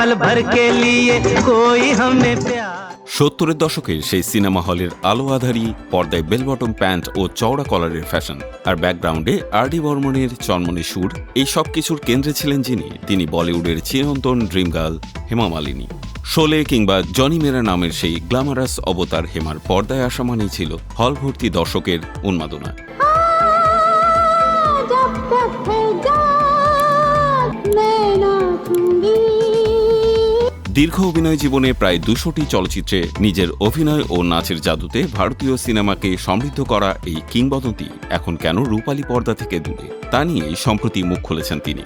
पल भर के लिए कोई हमें प्यार। 70-এর দশকের সেই সিনেমা হলের আলো আধারি, পর্দায় বেল বটম প্যান্ট ও চওড়া কলারের ফ্যাশন, আর ব্যাকগ্রাউন্ডে আর.ডি. বর্মনের চনমনে সুর, এই সব কিছুর কেন্দ্রে ছিলেন যিনি, তিনি বলিউডের চিরন্তন ড্রিম গার্ল হেমা মালিনী। শোলে কিংবা জনি মেরা নামের সেই গ্ল্যামারাস অবতার হেমার পর্দায় আসা মানেই ছিল হল ভর্তি দর্শকের উন্মাদনা। দীর্ঘ অভিনয় জীবনে প্রায় 200টি চলচ্চিত্রে নিজের অভিনয় ও নাচের জাদুতে ভারতীয় সিনেমাকে সমৃদ্ধ করা এই কিংবদন্তি এখন কেন রূপালী পর্দা থেকে দূরে, তা নিয়েই সম্প্রতি মুখ খুলেছেন তিনি।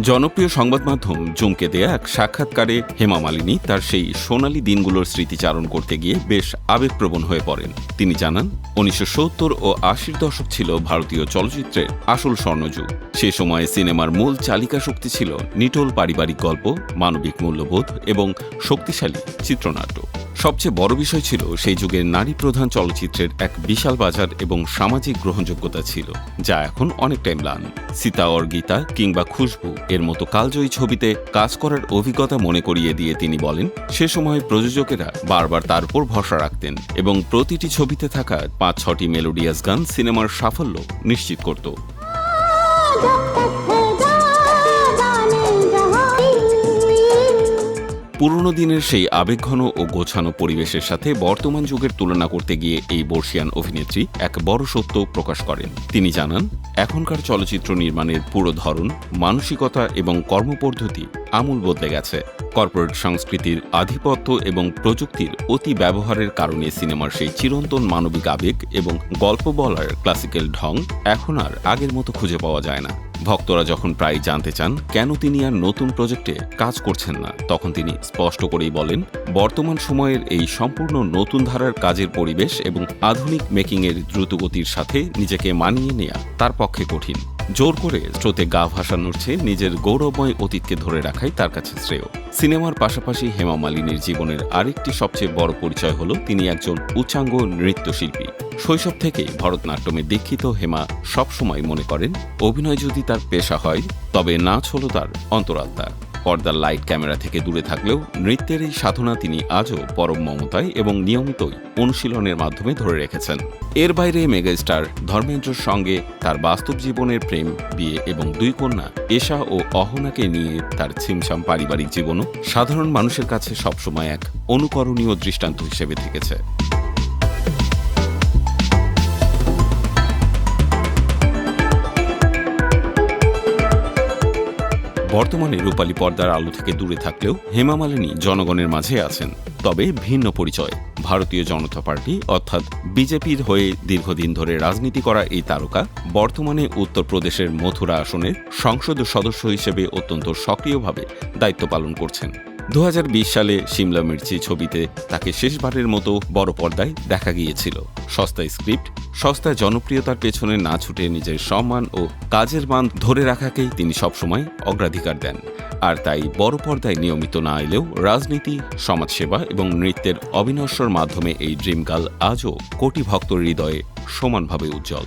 জনপ্রিয় সংবাদ মাধ্যম জুমকে দেয়া এক সাক্ষাৎকারে হেমা মালিনী তার সেই সোনালী দিনগুলোর স্মৃতিচারণ করতে গিয়ে বেশ আবেগপ্রবণ হয়ে পড়েন। তিনি জানান, 1970 ও 80-র দশক ছিল ভারতীয় চলচ্চিত্রের আসল স্বর্ণযুগ। সে সময়ে সিনেমার মূল চালিকা শক্তি ছিল নিটোল পারিবারিক গল্প, মানবিক মূল্যবোধ এবং শক্তিশালী চিত্রনাট্য। সবচেয়ে বড় বিষয় ছিল সেই যুগের নারী প্রধান চলচ্চিত্রের এক বিশাল বাজার এবং সামাজিক গ্রহণযোগ্যতা ছিল, যা এখন অনেকটাই ম্লান। সীতা और গীতা কিংবা খুশবু এর মতো কালজয়ী ছবিতে কাজ করার অভিজ্ঞতা মনে করিয়ে দিয়ে তিনি বলেন, সে সময় প্রযোজকেরা বারবার তার উপর ভরসা রাখতেন এবং প্রতিটি ছবিতে থাকা 5-6টি মেলোডিয়াস গান সিনেমার সাফল্য নিশ্চিত করত। পুরনো দিনের সেই আবেগঘন ও গোছানো পরিবেশের সাথে বর্তমান যুগের তুলনা করতে গিয়ে এই বর্ষিয়ান অভিনেত্রী এক বড় সত্য প্রকাশ করেন। তিনি জানান, এখনকার চলচ্চিত্র নির্মাণের পুরো ধরন, মানসিকতা এবং কর্মপদ্ধতি আমূল বদলে গেছে। কর্পোরেট সংস্কৃতির আধিপত্য এবং প্রযুক্তির অতি ব্যবহারের কারণে সিনেমার সেই চিরন্তন মানবিক আবেগ এবং গল্প বলার ক্লাসিক্যাল ঢং এখন আর আগের মতো খুঁজে পাওয়া যায় না। ভক্তরা যখন প্রায় জানতে চান কেন তিনি আর নতুন প্রজেক্টে কাজ করছেন না, তখন তিনি স্পষ্ট করেই বলেন, বর্তমান সময়ের এই সম্পূর্ণ নতুন ধারার কাজের পরিবেশ এবং আধুনিক মেকিংয়ের দ্রুতগতির সাথে নিজেকে মানিয়ে নেওয়া তার পক্ষে কঠিন। জোর করে স্রোতে গা ভাসানোর চেয়ে নিজের গৌরবময় অতীতকে ধরে রাখাই তার কাছে শ্রেয়। সিনেমার পাশাপাশি হেমা মালিনীর জীবনের আরেকটি সবচেয়ে বড় পরিচয় হল তিনি একজন উচ্চাঙ্গ নৃত্যশিল্পী। শৈশব থেকে ভরতনাট্যমে দীক্ষিত হেমা সবসময় মনে করেন, অভিনয় যদি তার পেশা হয় তবে নাচ হল তার অন্তরাত্মা। পর্দার লাইট ক্যামেরা থেকে দূরে থাকলেও নৃত্যের এই সাধনা তিনি আজও পরম মমতায় এবং নিয়মিতই অনুশীলনের মাধ্যমে ধরে রেখেছেন। এর বাইরে মেগাস্টার ধর্মেন্দ্রর সঙ্গে তার বাস্তব জীবনের প্রেম, বিয়ে এবং 2 কন্যা এশা ও অহনাকে নিয়ে তার ছিমছাম পারিবারিক জীবনও সাধারণ মানুষের কাছে সবসময় এক অনুকরণীয় দৃষ্টান্ত হিসেবে থেকেছে। বর্তমানে রূপালী পর্দার আলো থেকে দূরে থাকলেও হেমা মালিনী জনগণের মাঝে আছেন, তবে ভিন্ন পরিচয়। ভারতীয় জনতা পার্টি অর্থাৎ বিজেপির হয়ে দীর্ঘদিন ধরে রাজনীতি করা এই তারকা বর্তমানে উত্তরপ্রদেশের মথুরা আসনের সংসদ সদস্য হিসেবে অত্যন্ত সক্রিয়ভাবে দায়িত্ব পালন করছেন। 2020 সালে শিমলা মির্চি ছবিতে তাকে শেষবারের মতো বড় পর্দায় দেখা গিয়েছিল। সস্তা স্ক্রিপ্ট, সস্তা জনপ্রিয়তার পেছনে না ছুটে নিজের সম্মান ও কাজের মান ধরে রাখাকেই তিনি সবসময় অগ্রাধিকার দেন। আর তাই বড় পর্দায় নিয়মিত না এলেও রাজনীতি, সমাজসেবা এবং নৃত্যের অবিনশ্বর মাধ্যমে এই ড্রিম গার্ল আজও কোটি ভক্তর হৃদয়ে সমানভাবে উজ্জ্বল।